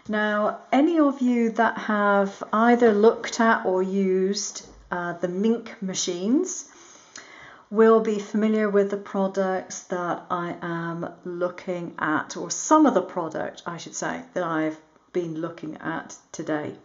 Now, any of you that have either looked at or used the Mink machines will be familiar with the products that I am looking at, or some of the product, I should say, that I've been looking at today.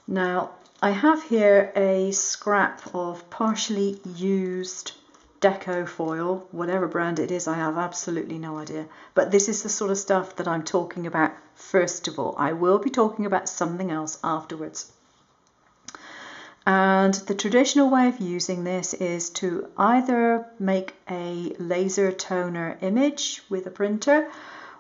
Now, I have here a scrap of partially used deco foil, whatever brand it is, I have absolutely no idea. But this is the sort of stuff that I'm talking about first of all. I will be talking about something else afterwards. And the traditional way of using this is to either make a laser toner image with a printer,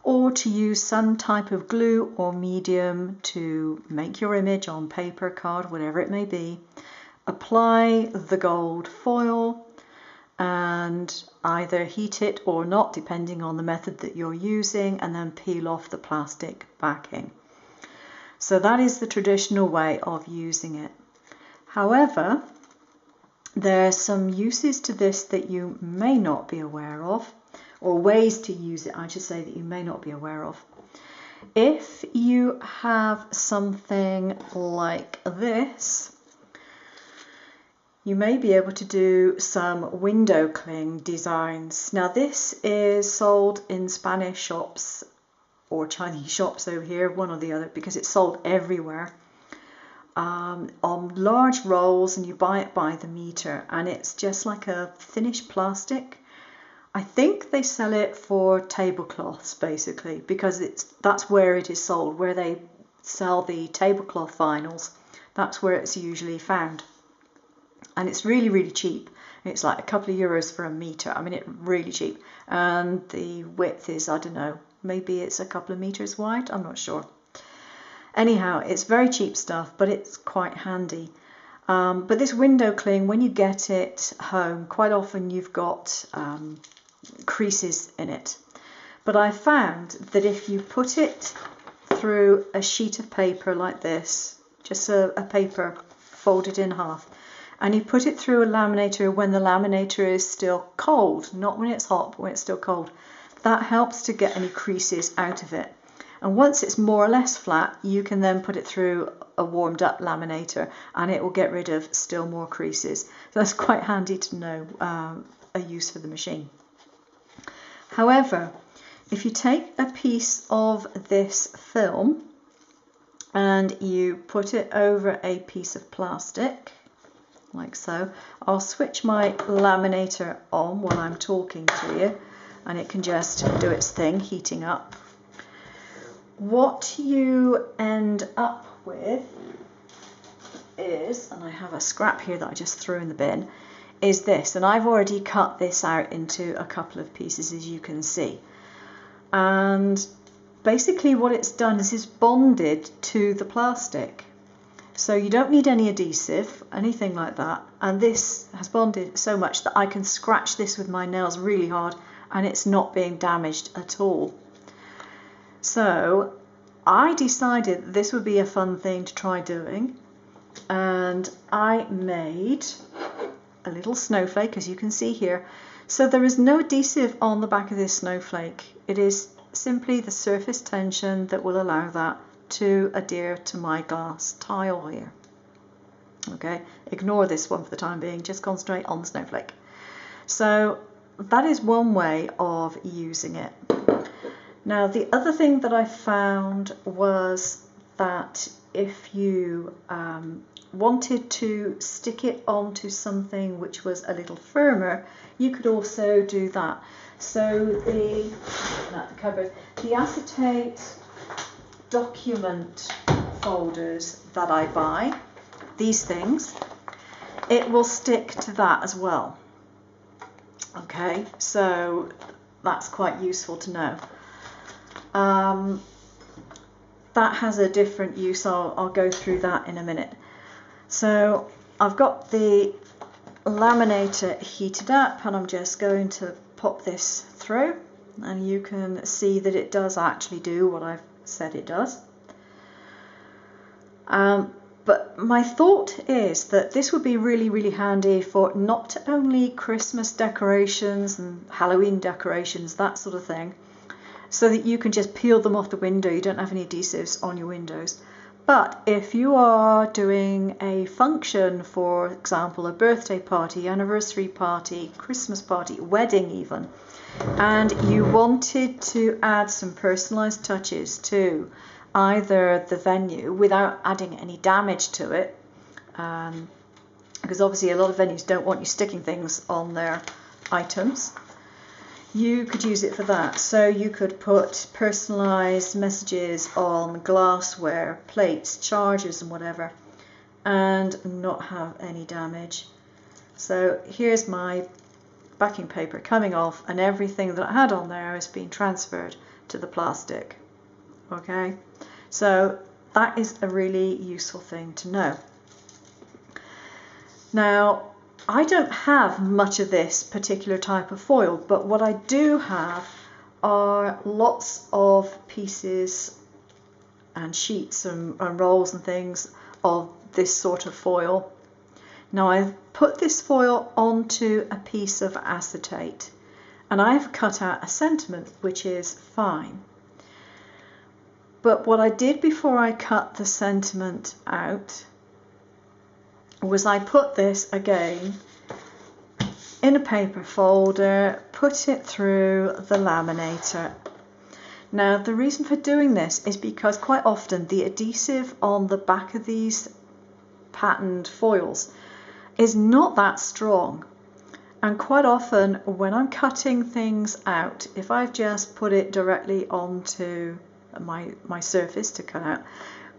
or to use some type of glue or medium to make your image on paper, card, whatever it may be. Apply the gold foil and either heat it or not, depending on the method that you're using, and then peel off the plastic backing. So that is the traditional way of using it. However, there are some uses to this that you may not be aware of, or ways to use it, I should say, that you may not be aware of. If you have something like this, you may be able to do some window cling designs. Now, this is sold in Spanish shops or Chinese shops over here, one or the other, because it's sold everywhere. On large rolls, and you buy it by the meter, and it's just like a finished plastic. I think they sell it for tablecloths basically, because that's where it is sold, where they sell the tablecloth vinyls. That's where it's usually found, and it's really, really cheap. It's like a couple of euros for a meter. I mean, it's really cheap, and the width is, I don't know, maybe it's a couple of meters wide, I'm not sure. Anyhow, it's very cheap stuff, but it's quite handy. But this window cling, when you get it home, quite often you've got creases in it. But I found that if you put it through a sheet of paper like this, just a paper folded in half, and you put it through a laminator when the laminator is still cold, not when it's hot, but when it's still cold, that helps to get any creases out of it. And once it's more or less flat, you can then put it through a warmed up laminator and it will get rid of still more creases. So that's quite handy to know, a use for the machine. However, if you take a piece of this film and you put it over a piece of plastic, like so, I'll switch my laminator on while I'm talking to you, and it can just do its thing, heating up. What you end up with is, and I have a scrap here that I just threw in the bin, is this, and I've already cut this out into a couple of pieces, as you can see. And basically what it's done is it's bonded to the plastic. So you don't need any adhesive, anything like that, and this has bonded so much that I can scratch this with my nails really hard and it's not being damaged at all. So I decided this would be a fun thing to try doing, and I made a little snowflake, as you can see here. So there is no adhesive on the back of this snowflake. It is simply the surface tension that will allow that to adhere to my glass tile here. Okay, ignore this one for the time being, just concentrate on the snowflake. So that is one way of using it. Now, the other thing that I found was that if you wanted to stick it onto something which was a little firmer, you could also do that. So the acetate document folders that I buy, these things, it will stick to that as well. Okay, so that's quite useful to know. That has a different use. I'll go through that in a minute. So I've got the laminator heated up, and I'm just going to pop this through, and you can see that it does actually do what I've said it does. But my thought is that this would be really, really handy for not only Christmas decorations and Halloween decorations, that sort of thing, so that you can just peel them off the window. You don't have any adhesives on your windows. But if you are doing a function, for example, a birthday party, anniversary party, Christmas party, wedding even, and you wanted to add some personalised touches to either the venue without adding any damage to it, because obviously a lot of venues don't want you sticking things on their items, you could use it for that. So you could put personalised messages on glassware, plates, chargers and whatever, and not have any damage. So here's my backing paper coming off, and everything that I had on there has been transferred to the plastic. Okay, so that is a really useful thing to know. Now, I don't have much of this particular type of foil, but what I do have are lots of pieces and sheets and rolls and things of this sort of foil. Now, I've put this foil onto a piece of acetate, and I've cut out a sentiment, which is fine. But what I did before I cut the sentiment out was I put this again in a paper folder, put it through the laminator. Now, the reason for doing this is because quite often the adhesive on the back of these patterned foils is not that strong, and quite often when I'm cutting things out, if I've just put it directly onto my surface to cut out,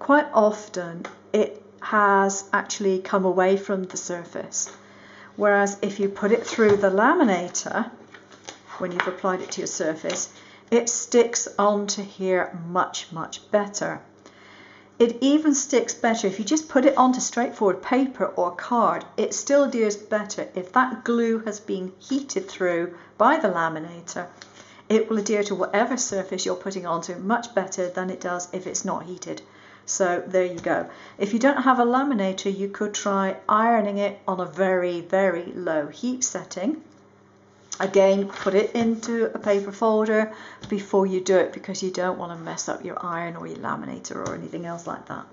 quite often it has actually come away from the surface, whereas if you put it through the laminator, when you've applied it to your surface, it sticks onto here much better. It even sticks better if you just put it onto straightforward paper or card. It still adheres better if that glue has been heated through by the laminator. It will adhere to whatever surface you're putting onto much better than it does if it's not heated. So there you go. If you don't have a laminator, you could try ironing it on a very low heat setting. Again, put it into a paper folder before you do it, because you don't want to mess up your iron or your laminator or anything else like that.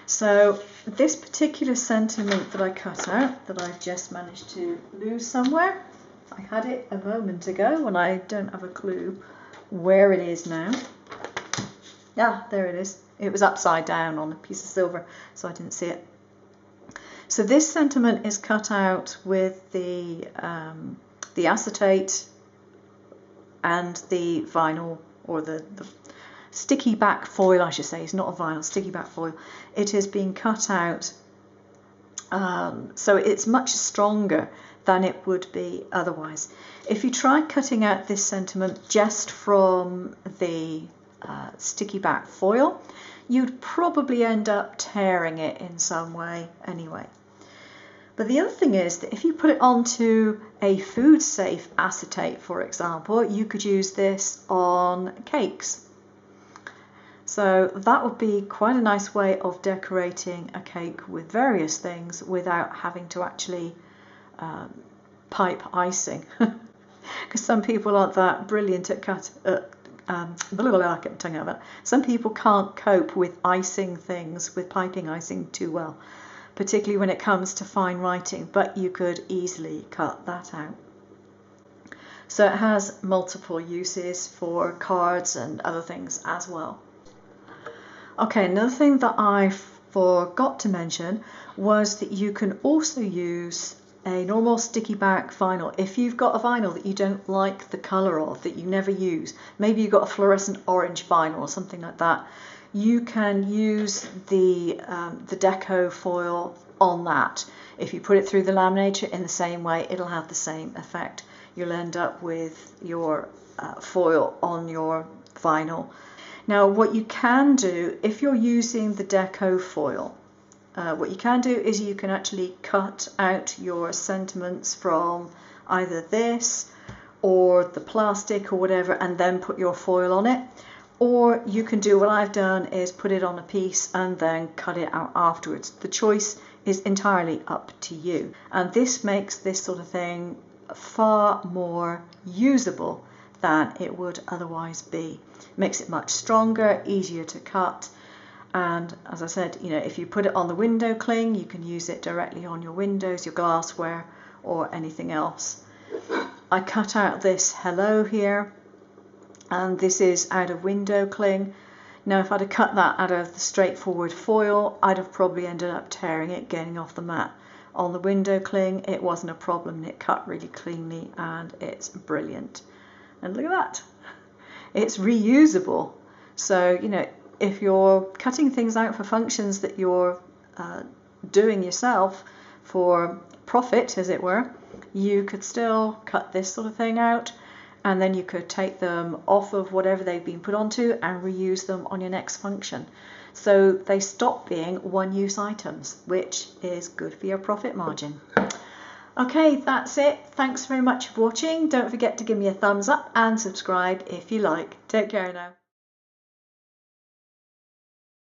So this particular sentiment that I cut out, that I've just managed to lose somewhere, I had it a moment ago and I don't have a clue where it is now. Yeah, there it is. It was upside down on a piece of silver, so I didn't see it. So this sentiment is cut out with the acetate and the vinyl, or the sticky back foil, I should say. It's not a vinyl, sticky back foil. It has been cut out so it's much stronger than it would be otherwise. If you try cutting out this sentiment just from the sticky back foil, you'd probably end up tearing it in some way anyway. But the other thing is that if you put it onto a food safe acetate, for example, you could use this on cakes. So that would be quite a nice way of decorating a cake with various things without having to actually pipe icing. Because some people aren't that brilliant at some people can't cope with icing things, with piping icing too well, particularly when it comes to fine writing, but you could easily cut that out. So it has multiple uses for cards and other things as well. Okay, another thing that I forgot to mention was that you can also use a normal sticky back vinyl. If you've got a vinyl that you don't like the colour of, that you never use, maybe you've got a fluorescent orange vinyl or something like that, you can use the deco foil on that. If you put it through the laminator in the same way, it'll have the same effect. You'll end up with your foil on your vinyl. Now, what you can do, if you're using the deco foil, what you can do is you can actually cut out your sentiments from either this or the plastic or whatever, and then put your foil on it. Or you can do what I've done, is put it on a piece and then cut it out afterwards. The choice is entirely up to you. And this makes this sort of thing far more usable than it would otherwise be. Makes it much stronger, easier to cut. And as I said, you know, if you put it on the window cling, you can use it directly on your windows, your glassware, or anything else. I cut out this hello here, and this is out of window cling. Now, if I'd have cut that out of the straightforward foil, I'd have probably ended up tearing it, getting off the mat. On the window cling, it wasn't a problem. It cut really cleanly, and it's brilliant. And look at that. It's reusable. So, you know, if you're cutting things out for functions that you're doing yourself for profit, as it were, you could still cut this sort of thing out, and then you could take them off of whatever they've been put onto and reuse them on your next function. So they stop being one-use items, which is good for your profit margin. Okay, that's it. Thanks very much for watching. Don't forget to give me a thumbs up and subscribe if you like. Take care now.